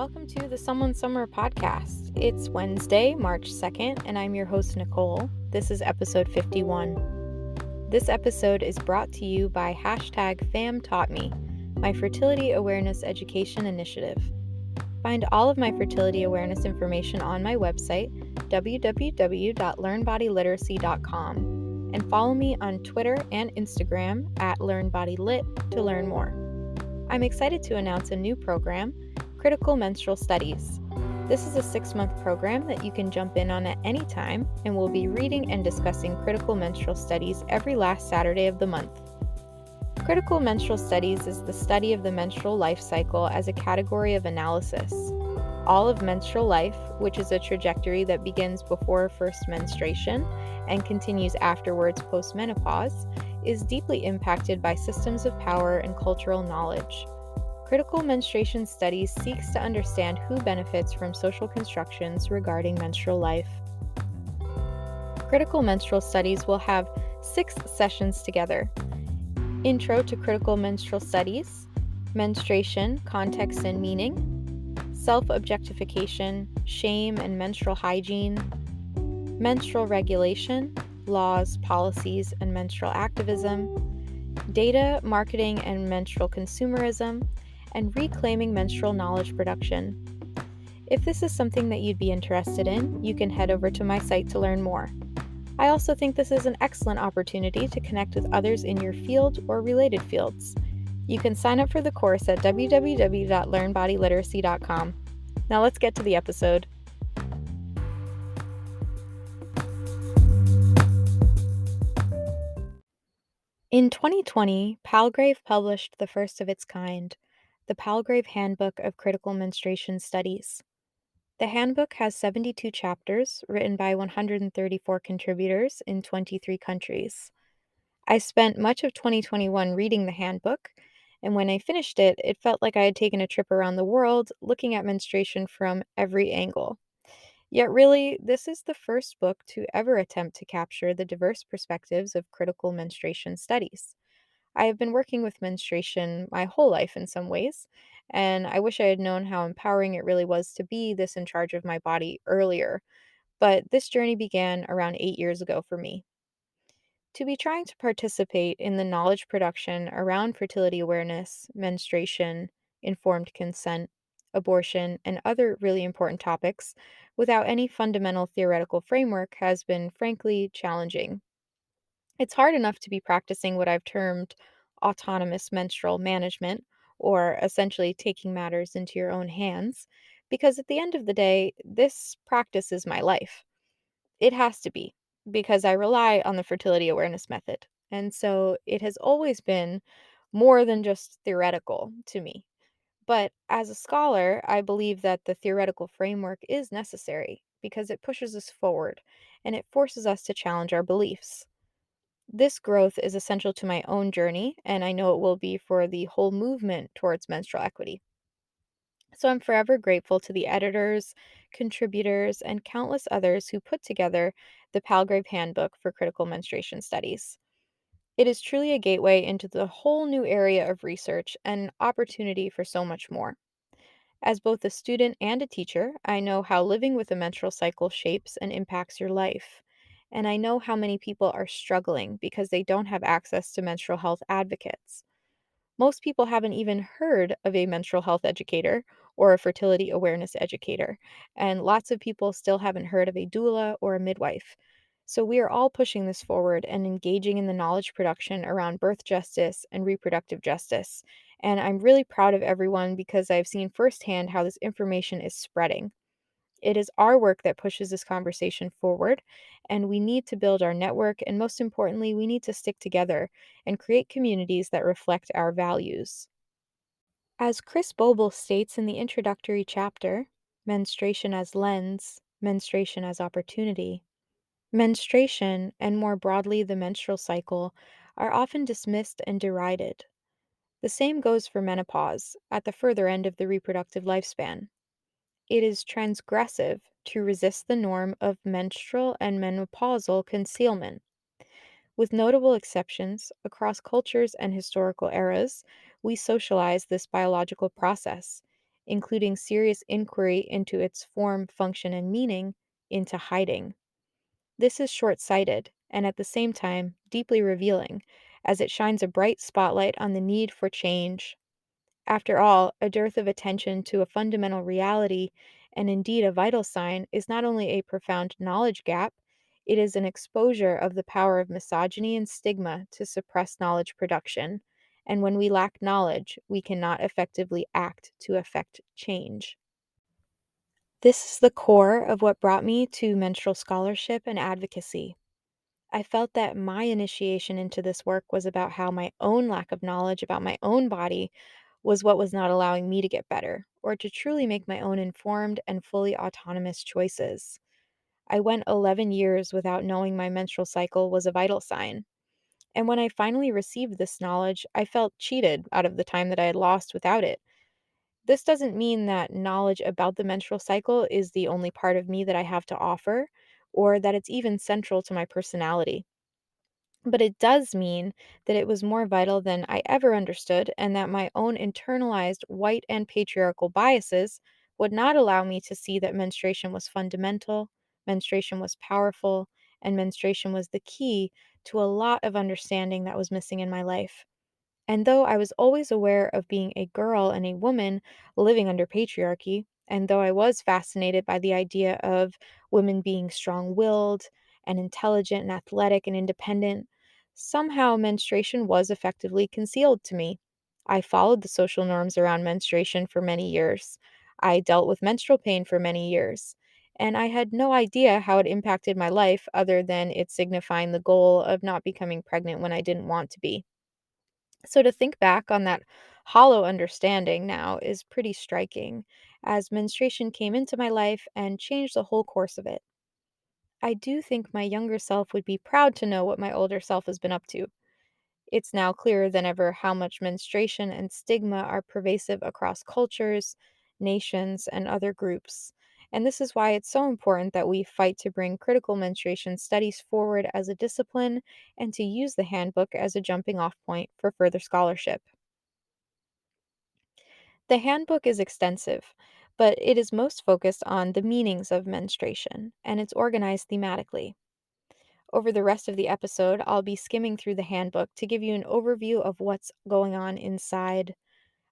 Welcome to the Someone Summer podcast. It's Wednesday, March 2nd, and I'm your host, Nicole. This is episode 51. This episode is brought to you by #FamTaughtMe, my fertility awareness education initiative. Find all of my fertility awareness information on my website, www.learnbodyliteracy.com, and follow me on Twitter and Instagram at LearnBodyLit to learn more. I'm excited to announce a new program, Critical Menstrual Studies. This is a 6-month program that you can jump in on at any time, and we'll be reading and discussing critical menstrual studies every last Saturday of the month. Critical menstrual studies is the study of the menstrual life cycle as a category of analysis. All of menstrual life, which is a trajectory that begins before first menstruation and continues afterwards post-menopause, is deeply impacted by systems of power and cultural knowledge. Critical menstruation studies seeks to understand who benefits from social constructions regarding menstrual life. Critical menstrual studies will have 6 sessions together. Intro to Critical Menstrual Studies, Menstruation, Context and Meaning, Self-Objectification, Shame and Menstrual Hygiene, Menstrual Regulation, Laws, Policies, and Menstrual Activism, Data, Marketing, and Menstrual Consumerism, and Reclaiming Menstrual Knowledge Production. If this is something that you'd be interested in, you can head over to my site to learn more. I also think this is an excellent opportunity to connect with others in your field or related fields. You can sign up for the course at www.learnbodyliteracy.com. Now let's get to the episode. In 2020, Palgrave published the first of its kind, the Palgrave Handbook of Critical Menstruation Studies. The handbook has 72 chapters written by 134 contributors in 23 countries. I spent much of 2021 reading the handbook, and when I finished it, it felt like I had taken a trip around the world looking at menstruation from every angle. Yet really, this is the first book to ever attempt to capture the diverse perspectives of critical menstruation studies. I have been working with menstruation my whole life in some ways, and I wish I had known how empowering it really was to be this in charge of my body earlier. But this journey began around 8 years ago for me. To be trying to participate in the knowledge production around fertility awareness, menstruation, informed consent, abortion, and other really important topics without any fundamental theoretical framework has been frankly challenging. It's hard enough to be practicing what I've termed autonomous menstrual management, or essentially taking matters into your own hands, because at the end of the day, this practice is my life. It has to be, because I rely on the fertility awareness method. And so it has always been more than just theoretical to me. But as a scholar, I believe that the theoretical framework is necessary because it pushes us forward and it forces us to challenge our beliefs. This growth is essential to my own journey, and I know it will be for the whole movement towards menstrual equity. So I'm forever grateful to the editors, contributors, and countless others who put together the Palgrave Handbook for Critical Menstruation Studies. It is truly a gateway into the whole new area of research and an opportunity for so much more. As both a student and a teacher, I know how living with a menstrual cycle shapes and impacts your life. And I know how many people are struggling because they don't have access to menstrual health advocates. Most people haven't even heard of a menstrual health educator or a fertility awareness educator, and lots of people still haven't heard of a doula or a midwife. So we are all pushing this forward and engaging in the knowledge production around birth justice and reproductive justice. And I'm really proud of everyone because I've seen firsthand how this information is spreading. It is our work that pushes this conversation forward, and we need to build our network, and most importantly, we need to stick together and create communities that reflect our values. As Chris Boble states in the introductory chapter, Menstruation as Lens, Menstruation as Opportunity, menstruation, and more broadly the menstrual cycle, are often dismissed and derided. The same goes for menopause, at the further end of the reproductive lifespan. It is transgressive to resist the norm of menstrual and menopausal concealment. With notable exceptions, across cultures and historical eras, we socialize this biological process. including serious inquiry into its form, function, and meaning, into hiding. This is short sighted and at the same time deeply revealing, as it shines a bright spotlight on the need for change. After all, a dearth of attention to a fundamental reality, and indeed a vital sign, is not only a profound knowledge gap, it is an exposure of the power of misogyny and stigma to suppress knowledge production. And when we lack knowledge, we cannot effectively act to effect change. This is the core of what brought me to menstrual scholarship and advocacy. I felt that my initiation into this work was about how my own lack of knowledge about my own body was what was not allowing me to get better, or to truly make my own informed and fully autonomous choices. I went 11 years without knowing my menstrual cycle was a vital sign. And when I finally received this knowledge, I felt cheated out of the time that I had lost without it. This doesn't mean that knowledge about the menstrual cycle is the only part of me that I have to offer, or that it's even central to my personality. But it does mean that it was more vital than I ever understood, and that my own internalized white and patriarchal biases would not allow me to see that menstruation was fundamental, menstruation was powerful, and menstruation was the key to a lot of understanding that was missing in my life. And though I was always aware of being a girl and a woman living under patriarchy, and though I was fascinated by the idea of women being strong willed and intelligent and athletic and independent, somehow menstruation was effectively concealed to me. I followed the social norms around menstruation for many years. I dealt with menstrual pain for many years. And I had no idea how it impacted my life other than it signifying the goal of not becoming pregnant when I didn't want to be. So to think back on that hollow understanding now is pretty striking, as menstruation came into my life and changed the whole course of it. I do think my younger self would be proud to know what my older self has been up to. It's now clearer than ever how much menstruation and stigma are pervasive across cultures, nations, and other groups. And this is why it's so important that we fight to bring critical menstruation studies forward as a discipline and to use the handbook as a jumping off point for further scholarship. The handbook is extensive, but it is most focused on the meanings of menstruation, and it's organized thematically. Over the rest of the episode, I'll be skimming through the handbook to give you an overview of what's going on inside.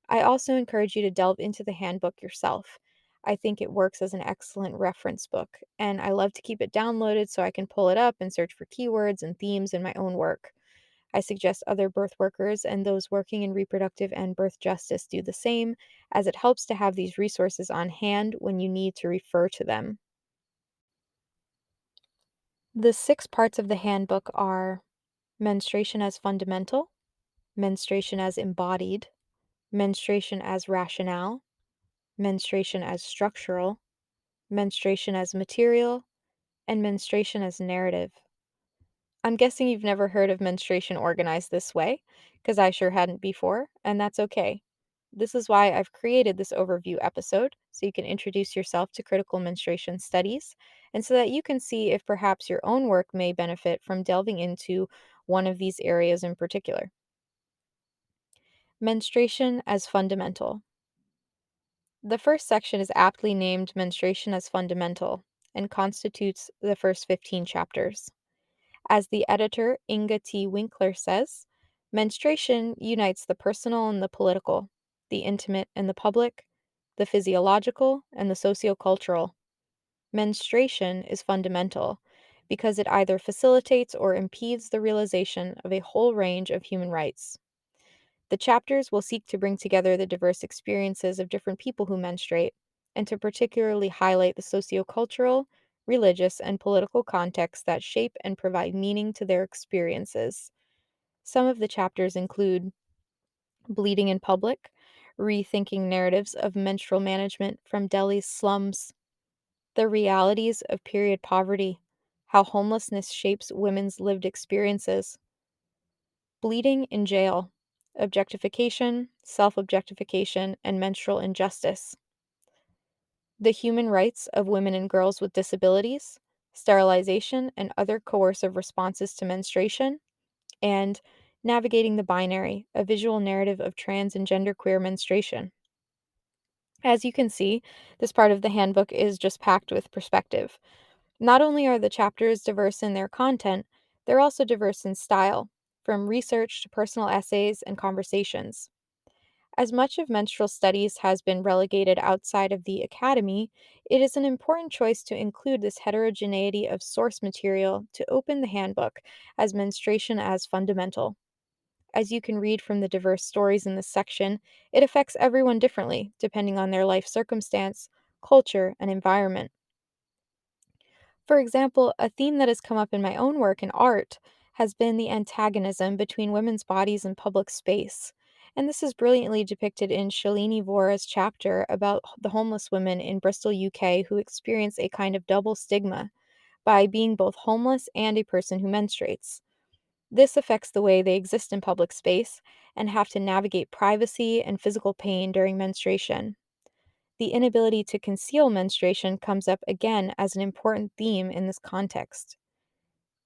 I also encourage you to delve into the handbook yourself. I think it works as an excellent reference book, and I love to keep it downloaded so I can pull it up and search for keywords and themes in my own work. I suggest other birth workers and those working in reproductive and birth justice do the same, as it helps to have these resources on hand when you need to refer to them. The 6 parts of the handbook are menstruation as fundamental, menstruation as embodied, menstruation as rationale, menstruation as structural, menstruation as material, and menstruation as narrative. I'm guessing you've never heard of menstruation organized this way, because I sure hadn't before, and that's okay. This is why I've created this overview episode, so you can introduce yourself to critical menstruation studies, and so that you can see if perhaps your own work may benefit from delving into one of these areas in particular. Menstruation as fundamental. The first section is aptly named Menstruation as Fundamental and constitutes the first 15 chapters. As the editor, Inga T. Winkler, says, menstruation unites the personal and the political, the intimate and the public, the physiological and the sociocultural. Menstruation is fundamental because it either facilitates or impedes the realization of a whole range of human rights. The chapters will seek to bring together the diverse experiences of different people who menstruate, and to particularly highlight the sociocultural, religious, and political contexts that shape and provide meaning to their experiences. Some of the chapters include bleeding in public, rethinking narratives of menstrual management from Delhi's slums, the realities of period poverty, how homelessness shapes women's lived experiences, bleeding in jail, objectification, self objectification, and menstrual injustice, the human rights of women and girls with disabilities, sterilization and other coercive responses to menstruation, and navigating the binary, a visual narrative of trans and genderqueer menstruation. As you can see, this part of the handbook is just packed with perspective. Not only are the chapters diverse in their content, they're also diverse in style, from research to personal essays and conversations. As much of menstrual studies has been relegated outside of the academy, it is an important choice to include this heterogeneity of source material to open the handbook as menstruation as fundamental. As you can read from the diverse stories in this section, it affects everyone differently, depending on their life circumstance, culture, and environment. For example, a theme that has come up in my own work in art has been the antagonism between women's bodies and public space. And this is brilliantly depicted in Shalini Vora's chapter about the homeless women in Bristol, UK, who experience a kind of double stigma by being both homeless and a person who menstruates. This affects the way they exist in public space and have to navigate privacy and physical pain during menstruation. The inability to conceal menstruation comes up again as an important theme in this context.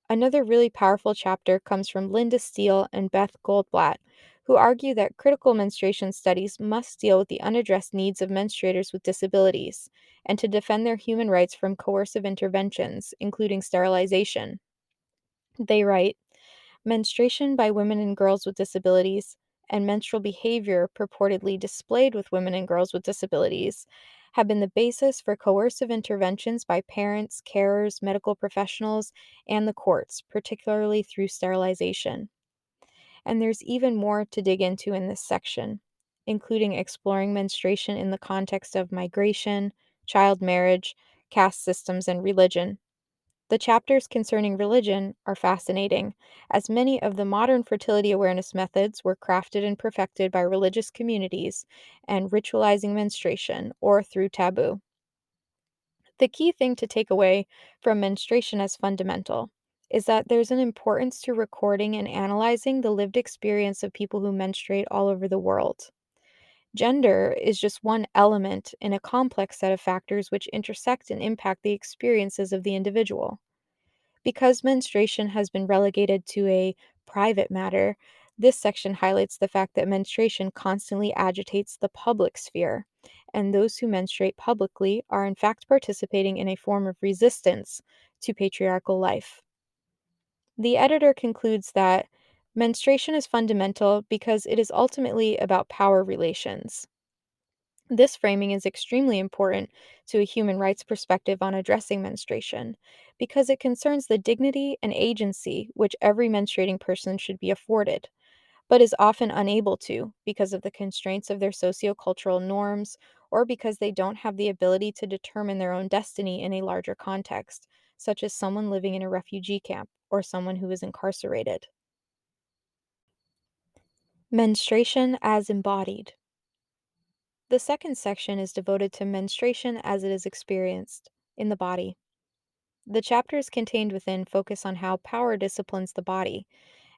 Another really powerful chapter comes from Linda Steele and Beth Goldblatt, who argue that critical menstruation studies must deal with the unaddressed needs of menstruators with disabilities and to defend their human rights from coercive interventions, including sterilization. They write, menstruation by women and girls with disabilities, and menstrual behavior purportedly displayed with women and girls with disabilities, have been the basis for coercive interventions by parents, carers, medical professionals, and the courts, particularly through sterilization. And there's even more to dig into in this section, including exploring menstruation in the context of migration, child marriage, caste systems, and religion. The chapters concerning religion are fascinating, as many of the modern fertility awareness methods were crafted and perfected by religious communities and ritualizing menstruation or through taboo. The key thing to take away from menstruation as fundamental is that there's an importance to recording and analyzing the lived experience of people who menstruate all over the world. Gender is just one element in a complex set of factors which intersect and impact the experiences of the individual. Because menstruation has been relegated to a private matter, this section highlights the fact that menstruation constantly agitates the public sphere, and those who menstruate publicly are in fact participating in a form of resistance to patriarchal life. The editor concludes that menstruation is fundamental because it is ultimately about power relations. This framing is extremely important to a human rights perspective on addressing menstruation because it concerns the dignity and agency which every menstruating person should be afforded, but is often unable to because of the constraints of their sociocultural norms or because they don't have the ability to determine their own destiny in a larger context, such as someone living in a refugee camp or someone who is incarcerated. Menstruation as embodied. The second section is devoted to menstruation as it is experienced in the body. The chapters contained within focus on how power disciplines the body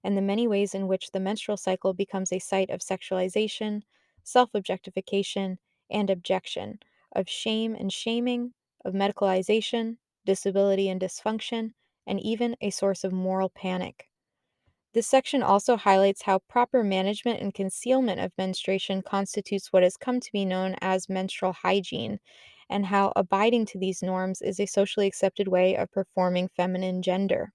and the many ways in which the menstrual cycle becomes a site of sexualization, self objectification, and objection, of shame and shaming, of medicalization, disability and dysfunction, and even a source of moral panic. This section also highlights how proper management and concealment of menstruation constitutes what has come to be known as menstrual hygiene, and how abiding to these norms is a socially accepted way of performing feminine gender.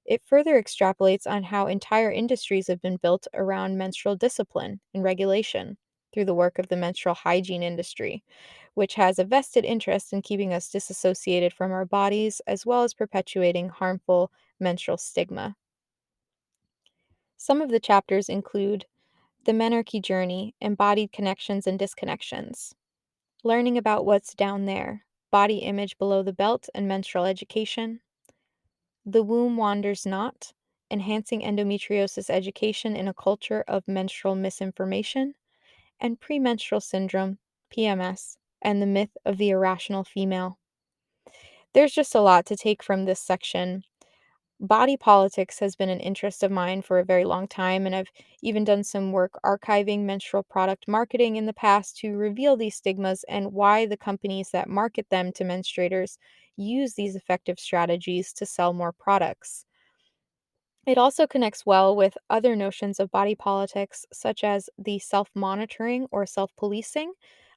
It further extrapolates on how entire industries have been built around menstrual discipline and regulation through the work of the menstrual hygiene industry, which has a vested interest in keeping us disassociated from our bodies as well as perpetuating harmful menstrual stigma. Some of the chapters include the menarche journey, embodied connections and disconnections, learning about what's down there, body image below the belt and menstrual education, the womb wanders not, enhancing endometriosis education in a culture of menstrual misinformation, and premenstrual syndrome, PMS, and the myth of the irrational female. There's just a lot to take from this section. Body politics has been an interest of mine for a very long time, and I've even done some work archiving menstrual product marketing in the past to reveal these stigmas and why the companies that market them to menstruators use these effective strategies to sell more products. It also connects well with other notions of body politics, such as the self monitoring or self policing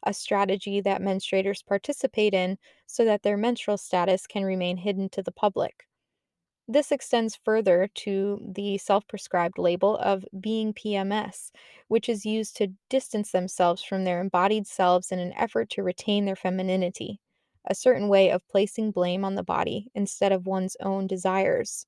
a strategy that menstruators participate in so that their menstrual status can remain hidden to the public. This extends further to the self prescribed label of being PMS, which is used to distance themselves from their embodied selves in an effort to retain their femininity, a certain way of placing blame on the body instead of one's own desires.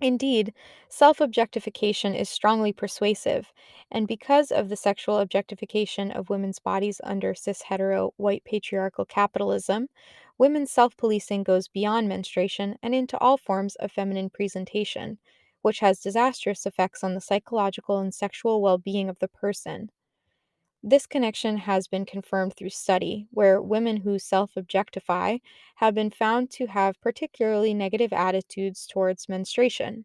Indeed, self objectification is strongly persuasive, and because of the sexual objectification of women's bodies under cis hetero white patriarchal capitalism, women's self policing goes beyond menstruation and into all forms of feminine presentation, which has disastrous effects on the psychological and sexual well being of the person. This connection has been confirmed through study, where women who self objectify have been found to have particularly negative attitudes towards menstruation.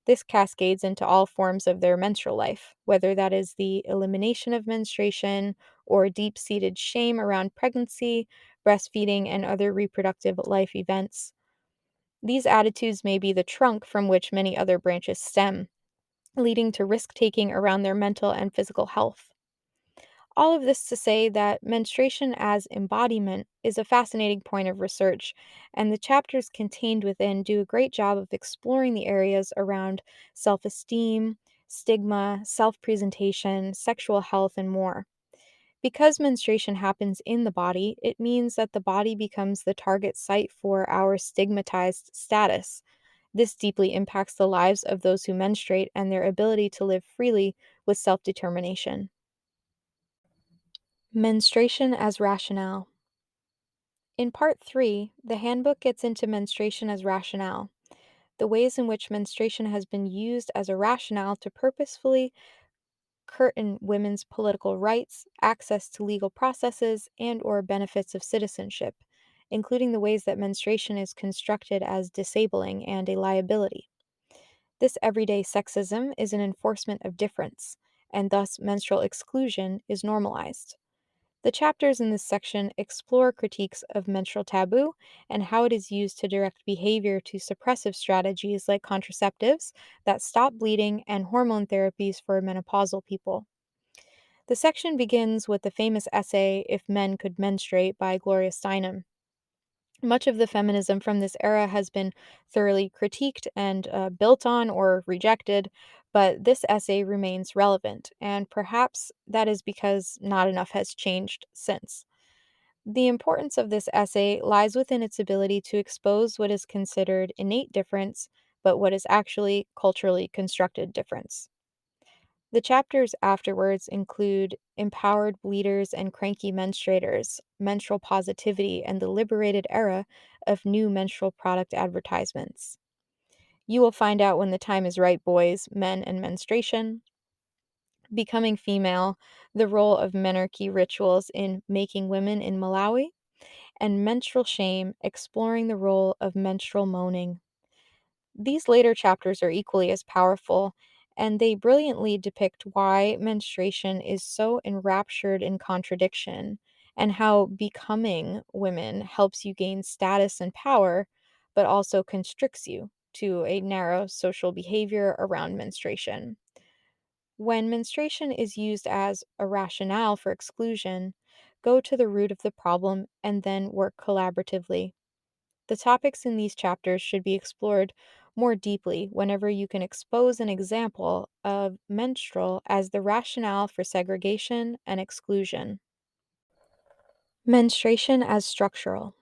This cascades into all forms of their menstrual life, whether that is the elimination of menstruation or deep seated shame around pregnancy, breastfeeding, and other reproductive life events. These attitudes may be the trunk from which many other branches stem, leading to risk taking around their mental and physical health. All of this to say that menstruation as embodiment is a fascinating point of research, and the chapters contained within do a great job of exploring the areas around self esteem, stigma, self presentation, sexual health, and more. Because menstruation happens in the body, it means that the body becomes the target site for our stigmatized status. This deeply impacts the lives of those who menstruate and their ability to live freely with self determination. Menstruation as rationale. In Part 3, the handbook gets into menstruation as rationale, the ways in which menstruation has been used as a rationale to purposefully curtain women's political rights, access to legal processes, and/or benefits of citizenship, including the ways that menstruation is constructed as disabling and a liability. This everyday sexism is an enforcement of difference, and thus menstrual exclusion is normalized. The chapters in this section explore critiques of menstrual taboo and how it is used to direct behavior to suppressive strategies like contraceptives that stop bleeding and hormone therapies for menopausal people. The section begins with the famous essay If Men Could Menstruate by Gloria Steinem. Much of the feminism from this era has been thoroughly critiqued and built on or rejected, but this essay remains relevant, and perhaps that is because not enough has changed since. The importance of this essay lies within its ability to expose what is considered innate difference, but what is actually culturally constructed difference. The chapters afterwards include empowered bleeders and cranky menstruators, menstrual positivity, and the liberated era of new menstrual product advertisements. You will find out when the time is right, boys, men, and menstruation, becoming female, the role of menarche rituals in making women in Malawi, and menstrual shame, exploring the role of menstrual moaning. These later chapters are equally as powerful, and they brilliantly depict why menstruation is so enraptured in contradiction, and how becoming women helps you gain status and power, but also constricts you to a narrow social behavior around menstruation. When menstruation is used as a rationale for exclusion, go to the root of the problem and then work collaboratively. The topics in these chapters should be explored more deeply whenever you can expose an example of menstrual as the rationale for segregation and exclusion. Menstruation as structural.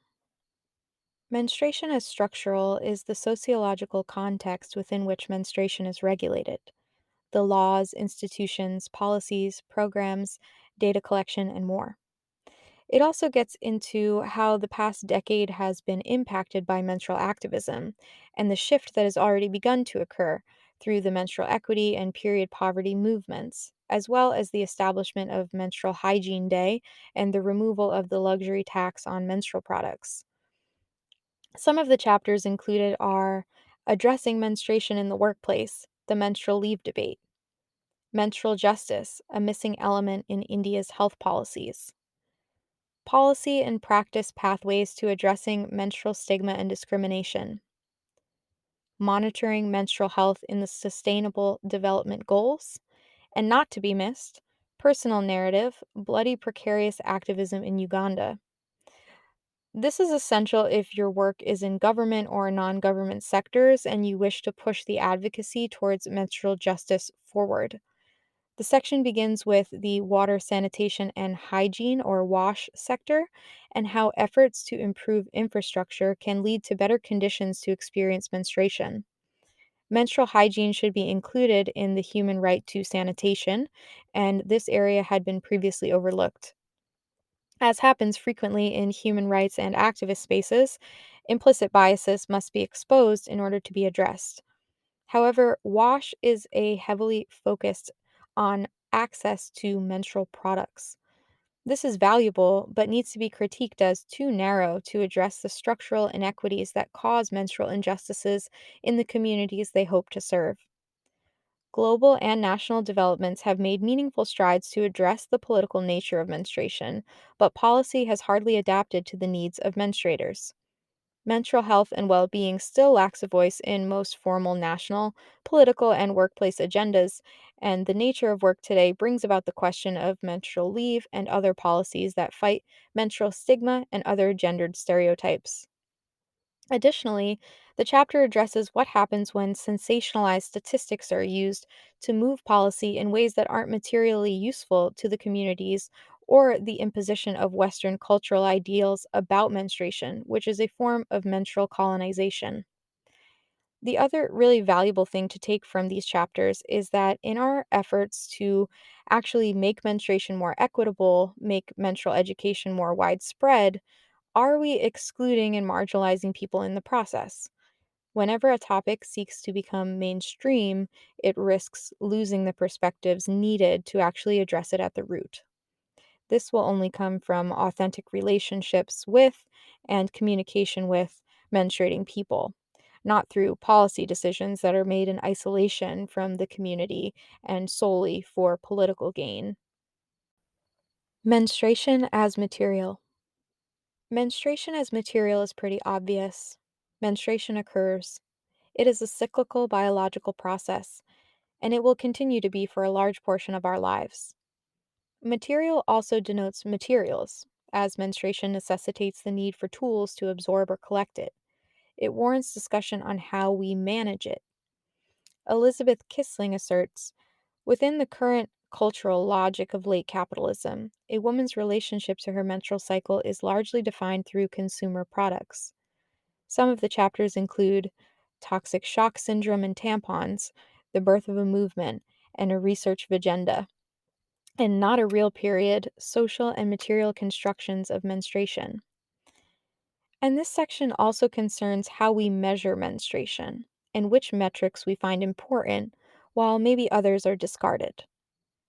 Menstruation as structural is the sociological context within which menstruation is regulated. The laws, institutions, policies, programs, data collection, and more. It also gets into how the past decade has been impacted by menstrual activism and the shift that has already begun to occur through the menstrual equity and period poverty movements, as well as the establishment of Menstrual Hygiene Day and the removal of the luxury tax on menstrual products. Some of the chapters included are addressing menstruation in the workplace, the menstrual leave debate, menstrual justice, a missing element in India's health policies, policy and practice pathways to addressing menstrual stigma and discrimination, monitoring menstrual health in the Sustainable Development Goals, and not to be missed, Personal narrative, bloody precarious activism in Uganda. This is essential if your work is in government or non government sectors and you wish to push the advocacy towards menstrual justice forward. The section begins with the water, sanitation, and hygiene or WASH sector and how efforts to improve infrastructure can lead to better conditions to experience menstruation. Menstrual hygiene should be included in the human right to sanitation, and this area had been previously overlooked. As happens frequently in human rights and activist spaces, implicit biases must be exposed in order to be addressed. However, WASH is a heavily focused on access to menstrual products. This is valuable, but needs to be critiqued as too narrow to address the structural inequities that cause menstrual injustices in the communities they hope to serve. Global and national developments have made meaningful strides to address the political nature of menstruation, but policy has hardly adapted to the needs of menstruators. Menstrual health and well being still lacks a voice in most formal national, political, and workplace agendas, and the nature of work today brings about the question of menstrual leave and other policies that fight menstrual stigma and other gendered stereotypes. Additionally, the chapter addresses what happens when sensationalized statistics are used to move policy in ways that aren't materially useful to the communities or the imposition of Western cultural ideals about menstruation, which is a form of menstrual colonization. The other really valuable thing to take from these chapters is that in our efforts to actually make menstruation more equitable, make menstrual education more widespread, are we excluding and marginalizing people in the process? Whenever a topic seeks to become mainstream, it risks losing the perspectives needed to actually address it at the root. This will only come from authentic relationships with and communication with menstruating people, not through policy decisions that are made in isolation from the community and solely for political gain. Menstruation as material. Menstruation as material is pretty obvious. Menstruation occurs. It is a cyclical biological process, and it will continue to be for a large portion of our lives. Material also denotes materials, as menstruation necessitates the need for tools to absorb or collect it. It warrants discussion on how we manage it. Elizabeth Kissling asserts within the current cultural logic of late capitalism, a woman's relationship to her menstrual cycle is largely defined through consumer products. Some of the chapters include toxic shock syndrome and tampons, the birth of a movement, and a research agenda, and not a real period, social and material constructions of menstruation. And this section also concerns how we measure menstruation and which metrics we find important, while maybe others are discarded.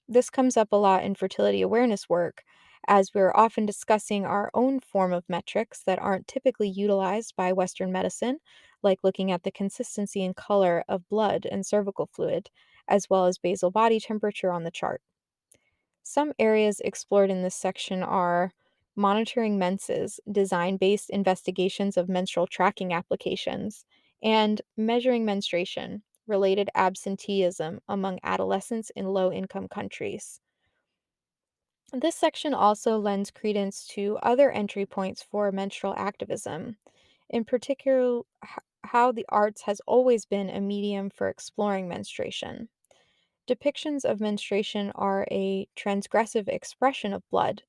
This comes up a lot in fertility awareness work, as we're often discussing our own form of metrics that aren't typically utilized by Western medicine, like looking at the consistency and color of blood and cervical fluid, as well as basal body temperature on the chart. Some areas explored in this section are monitoring menses, design based investigations of menstrual tracking applications, and measuring menstruation, related absenteeism among adolescents in low income countries. This section also lends credence to other entry points for menstrual activism, in particular, how the arts has always been a medium for exploring menstruation. Depictions of menstruation are a transgressive expression of blood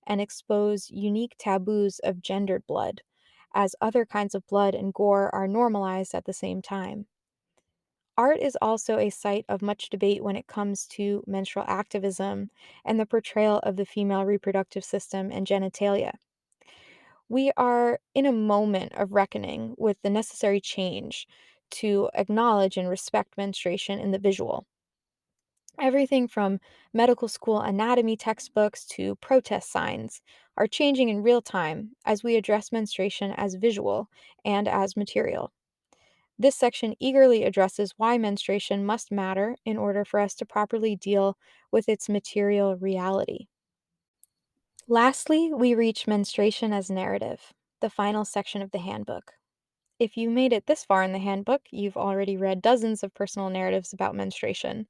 and expose unique taboos of gendered blood, as other kinds of blood and gore are normalized at the same time. Art is also a site of much debate when it comes to menstrual activism and the portrayal of the female reproductive system and genitalia. We are in a moment of reckoning with the necessary change to acknowledge and respect menstruation in the visual. Everything from medical school anatomy textbooks to protest signs are changing in real time as we address menstruation as visual and as material. This section eagerly addresses why menstruation must matter in order for us to properly deal with its material reality. Lastly, we reach menstruation as narrative, the final section of the handbook. If you made it this far in the handbook, you've already read dozens of personal narratives about menstruation.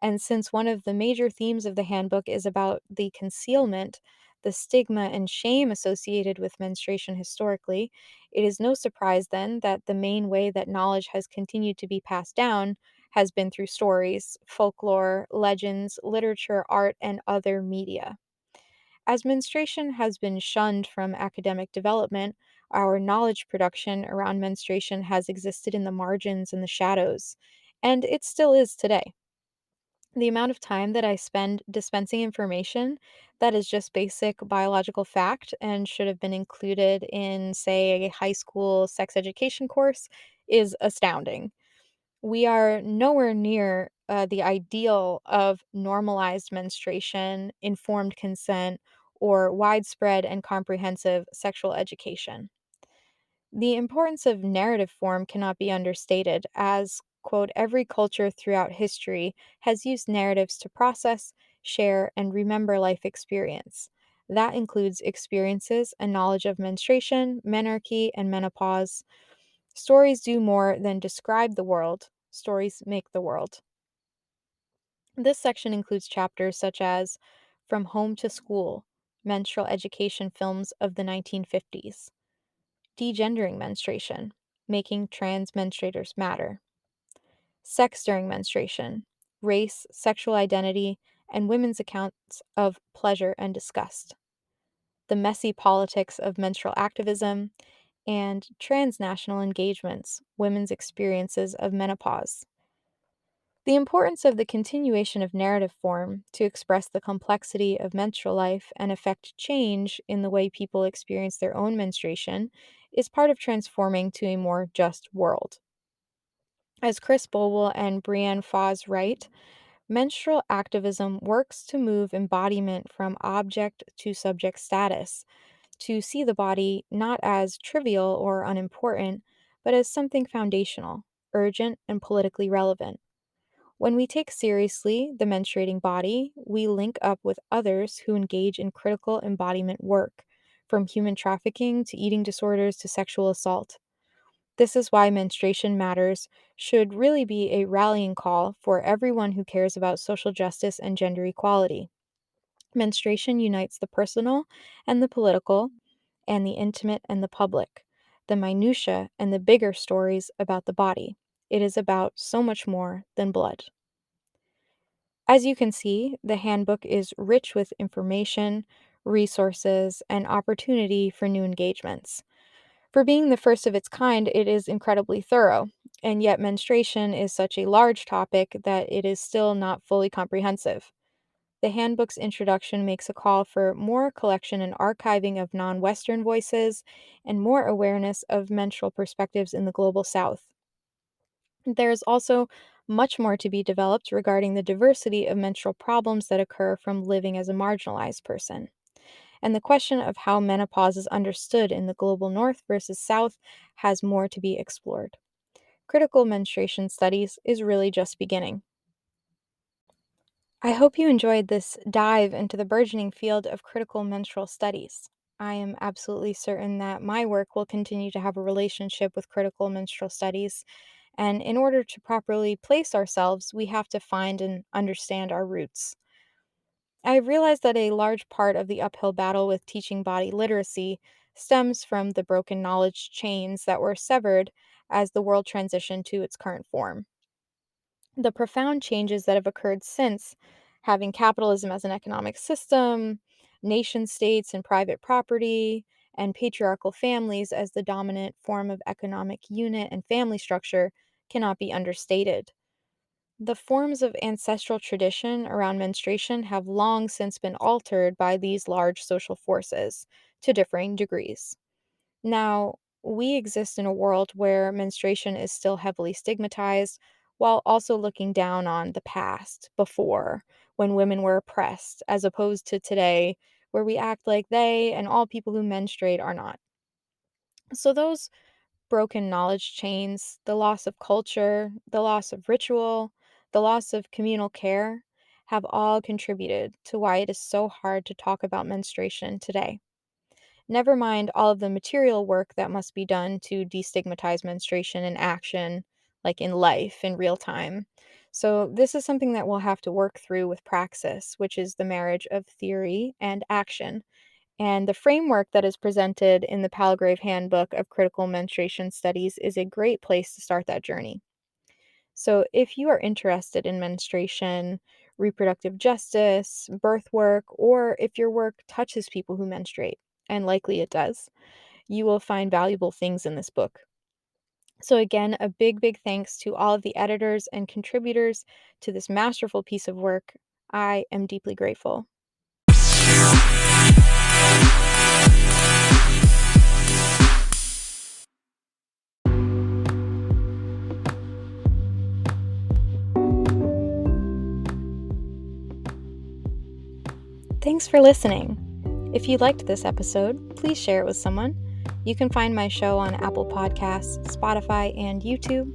And since one of the major themes of the handbook is about the concealment, the stigma and shame associated with menstruation historically, it is no surprise then that the main way that knowledge has continued to be passed down has been through stories, folklore, legends, literature, art, and other media. As menstruation has been shunned from academic development, our knowledge production around menstruation has existed in the margins and the shadows, and it still is today. The amount of time that I spend dispensing information that is just basic biological fact and should have been included in, say, a high school sex education course is astounding. We are nowhere near the ideal of normalized menstruation, informed consent, or widespread and comprehensive sexual education. The importance of narrative form cannot be understated, as, quote, every culture throughout history has used narratives to process, share, and remember life experience. That includes experiences and knowledge of menstruation, menarche, and menopause. Stories do more than describe the world, stories make the world. This section includes chapters such as From Home to School, menstrual education films of the 1950s, Degendering Menstruation, Making Trans Menstruators Matter, Sex During Menstruation, Race, Sexual Identity, and Women's Accounts of Pleasure and Disgust, The Messy Politics of Menstrual Activism, and Transnational Engagements, Women's Experiences of Menopause. The importance of the continuation of narrative form to express the complexity of menstrual life and affect change in the way people experience their own menstruation is part of transforming to a more just world. As Chris Bowell and Brianne Foss write, menstrual activism works to move embodiment from object to subject status, to see the body not as trivial or unimportant, but as something foundational, urgent, and politically relevant. When we take seriously the menstruating body, we link up with others who engage in critical embodiment work, from human trafficking to eating disorders to sexual assault. This is why Menstruation Matters should really be a rallying call for everyone who cares about social justice and gender equality. Menstruation unites the personal and the political, and the intimate and the public, the minutiae and the bigger stories about the body. It is about so much more than blood. As you can see, the handbook is rich with information, resources, and opportunity for new engagements. For being the first of its kind, it is incredibly thorough, and yet menstruation is such a large topic that it is still not fully comprehensive. The handbook's introduction makes a call for more collection and archiving of non Western voices and more awareness of menstrual perspectives in the global South. There's also much more to be developed regarding the diversity of menstrual problems that occur from living as a marginalized person. And the question of how menopause is understood in the global North versus South has more to be explored. Critical menstruation studies is really just beginning. I hope you enjoyed this dive into the burgeoning field of critical menstrual studies. I am absolutely certain that my work will continue to have a relationship with critical menstrual studies, and in order to properly place ourselves, we have to find and understand our roots. I've realized that a large part of the uphill battle with teaching body literacy stems from the broken knowledge chains that were severed as the world transitioned to its current form. The profound changes that have occurred since, having capitalism as an economic system, nation states and private property, and patriarchal families as the dominant form of economic unit and family structure, cannot be understated. The forms of ancestral tradition around menstruation have long since been altered by these large social forces to differing degrees. Now, we exist in a world where menstruation is still heavily stigmatized, while also looking down on the past, before, when women were oppressed, as opposed to today, where we act like they and all people who menstruate are not. So, those broken knowledge chains, the loss of culture, the loss of ritual, the loss of communal care have all contributed to why it is so hard to talk about menstruation today. Never mind all of the material work that must be done to destigmatize menstruation in action, like in life, in real time. So this is something that we'll have to work through with praxis, which is the marriage of theory and action. And the framework that is presented in the Palgrave Handbook of Critical Menstruation Studies is a great place to start that journey. So, if you are interested in menstruation, reproductive justice, birth work, or if your work touches people who menstruate, and likely it does, you will find valuable things in this book. So, again, a big, big thanks to all of the editors and contributors to this masterful piece of work. I am deeply grateful. Thanks for listening. If you liked this episode, please share it with someone. You can find my show on Apple Podcasts, Spotify, and YouTube.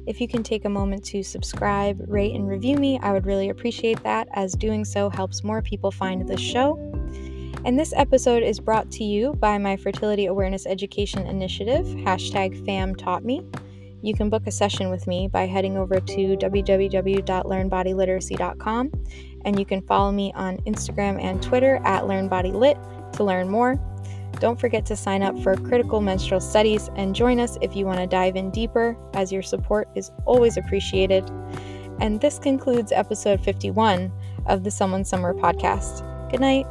If you can take a moment to subscribe, rate, and review me, I would really appreciate that, as doing so helps more people find this show. And this episode is brought to you by my Fertility Awareness Education Initiative, #FamTaughtMe. You can book a session with me by heading over to www.learnbodyliteracy.com, and you can follow me on Instagram and Twitter @LearnBodyLit to learn more. Don't forget to sign up for Critical Menstrual Studies and join us if you want to dive in deeper, as your support is always appreciated. And this concludes episode 51 of the Someone Somewhere podcast. Good night.